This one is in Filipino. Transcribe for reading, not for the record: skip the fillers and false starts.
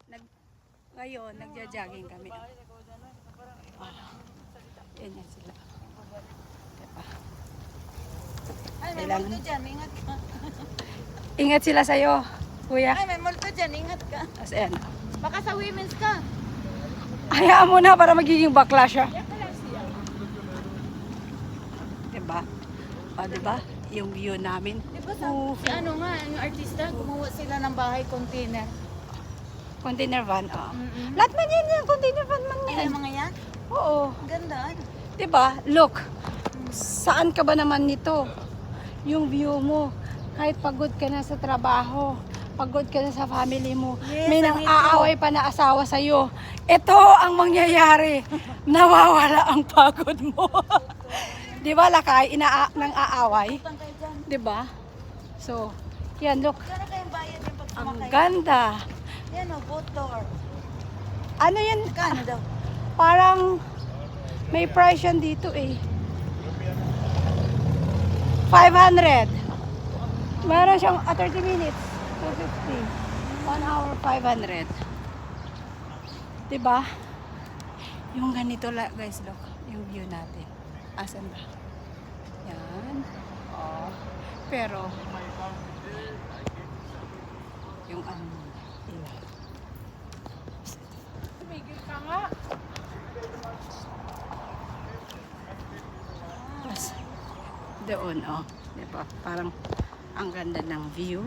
Ngayon, nagja-jogging kami. Yan yan sila. Diba? Ay, may Kailangan- multo dyan, ingat ka. Ingat sila sa'yo, kuya. Ay, may multo dyan, ingat ka. As ayan. Baka sa women's ka. Hayaan mo na para magiging bakla siya. Diba? O, diba? Yung view namin. Di ba si ano nga, yung artista, gumawa sila ng bahay container. Container van, oh. Mm-mm. Lahat man yan, yung container van man Ay, yan. yung mga yan? Oo. Ang ganda. Ano? Diba? Look. Saan ka ba naman nito? Yung view mo. Kahit pagod ka na sa trabaho, pagod ka na sa family mo, Yes, may ang nang ito. aaway pa na asawa sa'yo. Ito ang mangyayari. Nawawala ang pagod mo. Diba, lakay? Nang aaway. Utang kayo dyan. Diba? So, yan, look. Kaya kayong bayad yung pag Ang sumakay. ganda. Yan o, boat tour. Ano yan? Kano daw? Parang may price yan dito eh. 500. Meron siyang 30 minutes. 250. 1 hour 500. Diba? Yung ganito guys, look. Yung view natin. Asan ba? Yan. Oh. Pero yung ano ila. Tumigil ka nga. Tapos, doon, oh. Diba? Parang ang ganda ng view.